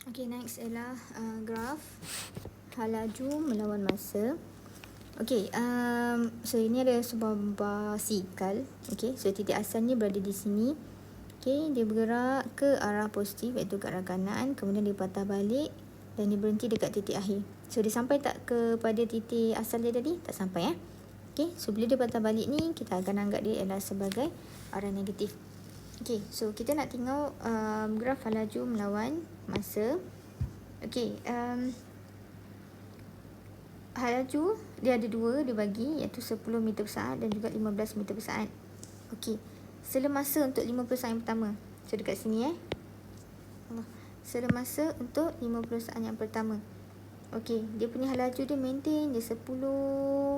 Okay, next ialah graf hal laju melawan masa. Okay, so ini ada sebuah basikal. Okay, so titik asalnya berada di sini. Okay, dia bergerak ke arah positif iaitu ke arah kanan. Kemudian dia patah balik dan dia berhenti dekat titik akhir. So dia sampai tak kepada titik asal dia tadi? Tak sampai ya. Okay, so bila dia patah balik ni, kita akan anggap dia adalah sebagai arah negatif. Okay, so kita nak tengok graf hal laju melawan masa. Okay, hal laju dia ada dua, dia bagi iaitu 10 meter per saat dan juga 15 meter per saat. Okey, selemasa untuk 50 saat yang pertama. So dekat sini selemasa untuk 50 saat yang pertama. Okey, dia punya hal laju dia maintain dia 10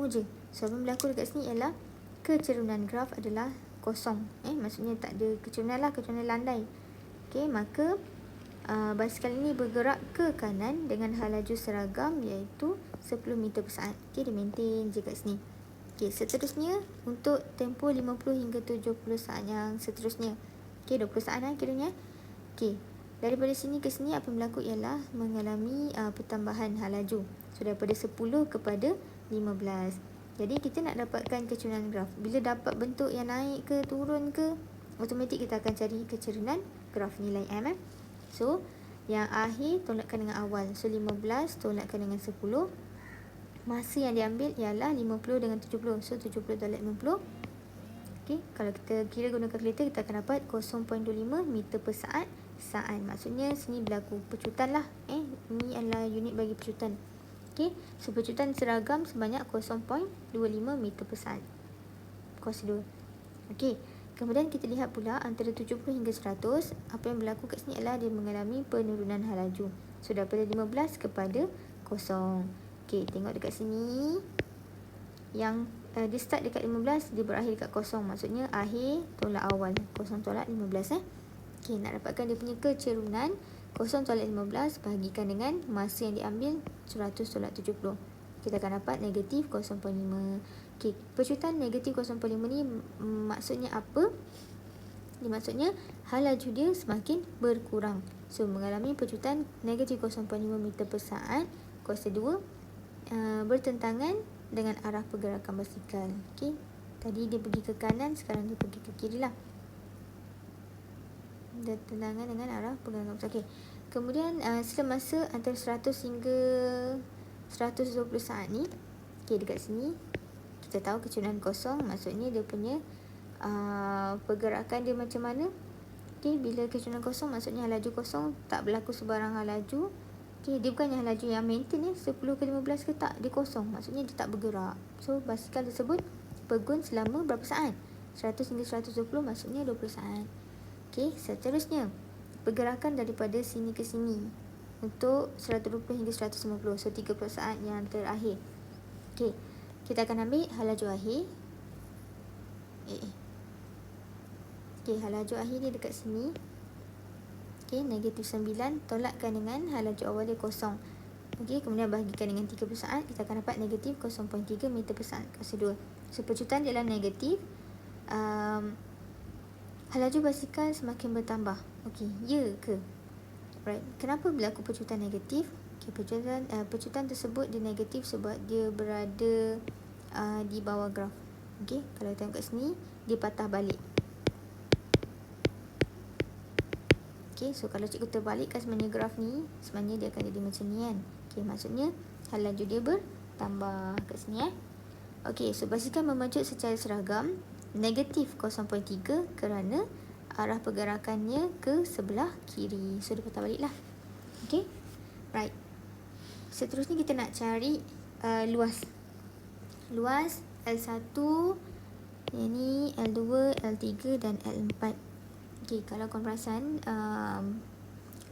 je. So apa yang berlaku dekat sini ialah kecerunan graf adalah kosong. Maksudnya tak ada kecerunan lah, kecerunan landai. Okey, maka basikal ini bergerak ke kanan dengan hal laju seragam iaitu 10 meter per saat. Okey, dia maintain je kat sini. Okey, seterusnya untuk tempoh 50 hingga 70 saat yang seterusnya. Okey, 20 saat kiranya. Okey, daripada sini ke sini apa yang berlaku ialah mengalami pertambahan hal laju. So daripada 10 kepada 15. Jadi kita nak dapatkan kecerunan graf. Bila dapat bentuk yang naik ke turun ke, automatik kita akan cari kecerunan graf nilai M. So yang akhir tolakkan dengan awal. So 15 tolakkan dengan 10. Masa yang diambil ialah 50 dengan 70. So 70 tolak 50. Okey, kalau kita kira gunakan kalkulator, kita akan dapat 0.25 meter per saat. Maksudnya sini berlaku pecutan lah. Ini adalah unit bagi pecutan. Okey, so pecutan seragam sebanyak 0.25 meter per saat. Kos 2. Okey, kemudian kita lihat pula antara 70 hingga 100, apa yang berlaku kat sini adalah dia mengalami penurunan hal laju. So daripada 15 kepada 0. Okey, tengok dekat sini. Yang dia start dekat 15, dia berakhir dekat 0. Maksudnya akhir tolak awal. 0 tolak 15. Okey, nak dapatkan dia punya kecerunan, 0 tolak 15 bahagikan dengan masa yang diambil 100 tolak 70. Kita akan dapat negatif 0.5. Okey, pecutan negatif 0.5 ni maksudnya apa? Dia maksudnya hal laju dia semakin berkurang. So mengalami pecutan negatif 0.5 meter per saat. Kuasa 2 bertentangan dengan arah pergerakan basikal. Okey, tadi dia pergi ke kanan, sekarang dia pergi ke kiri lah. Bertentangan dengan arah pergerakan basikal. Okey, kemudian selemasa antara 100 hingga 120 saat ni. Okey, dekat sini kita tahu kecerunan kosong, maksudnya dia punya pergerakan dia macam mana. Okey, bila kecerunan kosong maksudnya hal laju kosong, tak berlaku sebarang hal laju. Okey, dia bukannya hal laju yang maintain 10 ke 15 ke, tak, dia kosong, maksudnya dia tak bergerak. So basikal tersebut bergun selama berapa saat? 100 hingga 120 maksudnya 20 saat. Okey, seterusnya pergerakan daripada sini ke sini untuk 120 hingga 150. So 30 saat yang terakhir. Okey, kita akan ambil hal laju akhir. Okey, hal laju akhir dia dekat sini. Okey, negatif 9 tolakkan dengan hal laju awal dia 0. Okey, kemudian bahagikan dengan 30 saat, kita akan dapat negatif 0.3 meter per saat. Kuasa 2. So pecutan dia adalah negatif. Hal laju basikal semakin bertambah. Okey, ya ke? Right. Kenapa berlaku pecutan negatif? Okay, pecutan tersebut dia negatif sebab dia berada di bawah graf. Okey, kalau tengok kat sini, dia patah balik. Okey, so kalau cikgu terbalikkan sebenarnya graf ni, sebenarnya dia akan jadi macam ni kan. Okey, maksudnya hal laju dia bertambah kat sini. Okey, so basikal memacut secara seragam negatif 0.3 kerana arah pergerakannya ke sebelah kiri. So dia patah balik lah. Okey, right. Seterusnya kita nak cari luas. Luas L1, ini L2, L3 dan L4. Okey, kalau korang perasan,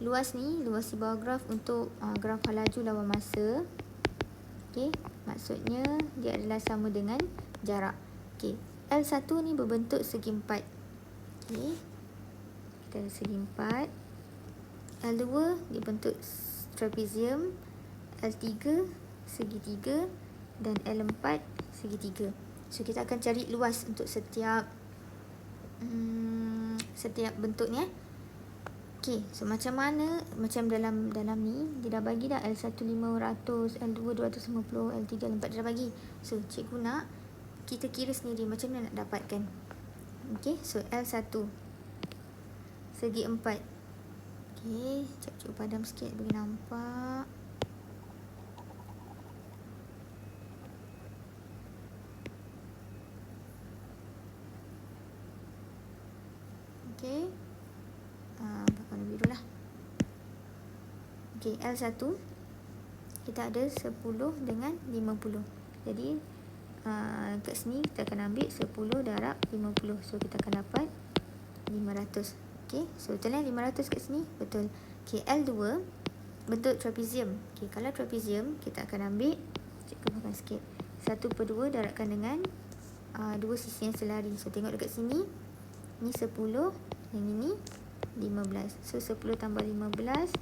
luas ni, luas di bawah graf untuk graf hal laju lawan masa. Okey, maksudnya dia adalah sama dengan jarak. Okey, L1 ni berbentuk segi empat. Okey, kita ada segi empat. L2 dia bentuk trapezium. L3 segitiga dan L4 segitiga. So kita akan cari luas untuk setiap bentuknya. Okey, so macam mana, macam dalam ni dia dah bagi dah L1 500, L2 250, L3 L4 dia dah bagi. So cikgu nak kita kira sendiri macam mana nak dapatkan. Okey, so L1 segi 4. Okey, cikgu padam sikit bagi nampak. Okey. Warna biru lah. Okey, L1 kita ada 10 dengan 50. Jadi kat sini kita akan ambil 10 darab 50. So kita akan dapat 500. Okey, so betul 500 kat sini? Betul. Okey, L2 bentuk trapezium. Okey, kalau trapezium kita akan ambil, cikgu makan sikit, 1/2 darabkan dengan dua sisi yang selari. So tengok dekat sini, ni 10, yang ini 15. So 10 tambah 15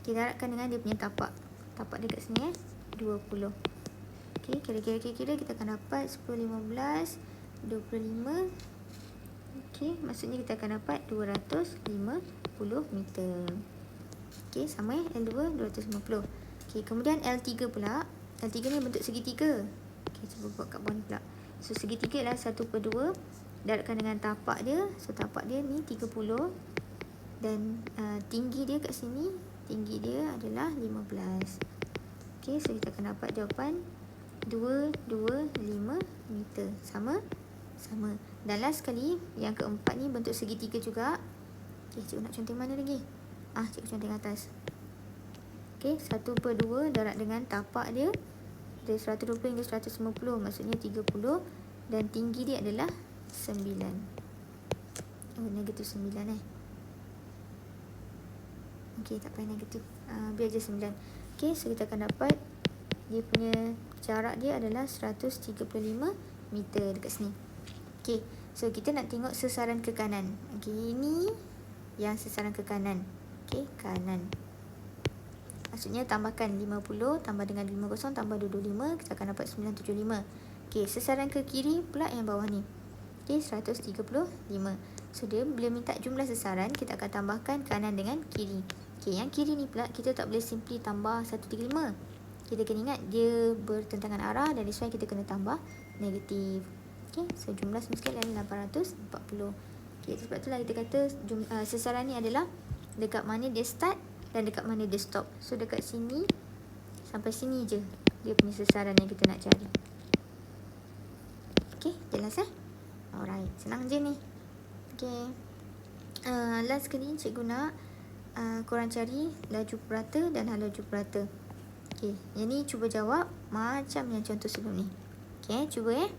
kita darabkan dengan dia punya tapak. Tapak dia kat sini 20. Okey, kira-kira kita akan dapat 10, 15, 25. Okey, maksudnya kita akan dapat 250 meter. Okey, sama L2 250. Okey, kemudian L3 pula. L3 ni bentuk segitiga. Okey, cuba buat kat bawah ni pula. So segitiga adalah 1/2 darabkan dengan tapak dia. So tapak dia ni 30 dan tinggi dia kat sini, tinggi dia adalah 15. Okey, so kita akan dapat jawapan 225 meter. Sama? Sama. Dan last sekali, yang keempat ni bentuk segitiga juga. Okey, cikgu nak conteng mana lagi? Cikgu conteng atas. Okey, 1/2 darab dengan tapak dia dari 120 hingga 150, maksudnya 30, dan tinggi dia adalah 9. Negatif 9 Okey, tak payah negatif. Biar je 9. Okey, so kita akan dapat dia punya jarak dia adalah 135 meter dekat sini. Okey, so kita nak tengok sesaran ke kanan. Okey, ini yang sesaran ke kanan. Okey, kanan. Maksudnya tambahkan 50 tambah dengan 50 tambah 225, kita akan dapat 975. Okey, sesaran ke kiri pula yang bawah ni. Okey, 135. So dia bila minta jumlah sesaran, kita akan tambahkan kanan dengan kiri. Okey, yang kiri ni pula kita tak boleh simply tambah 135. Kita kena ingat dia bertentangan arah, dan that's why kita kena tambah negatif. Okey, so jumlah semua sekali adalah 840. Okey, sebab itulah kita kata sesaran ni adalah dekat mana dia start dan dekat mana dia stop. So dekat sini sampai sini je dia punya sesaran yang kita nak cari. Okey, jelas Alright, senang je ni. Okey. Last sekali cikgu nak korang cari laju purata dan laju purata. Okey, yang ni cuba jawab macam yang contoh sebelum ni. Okey, cuba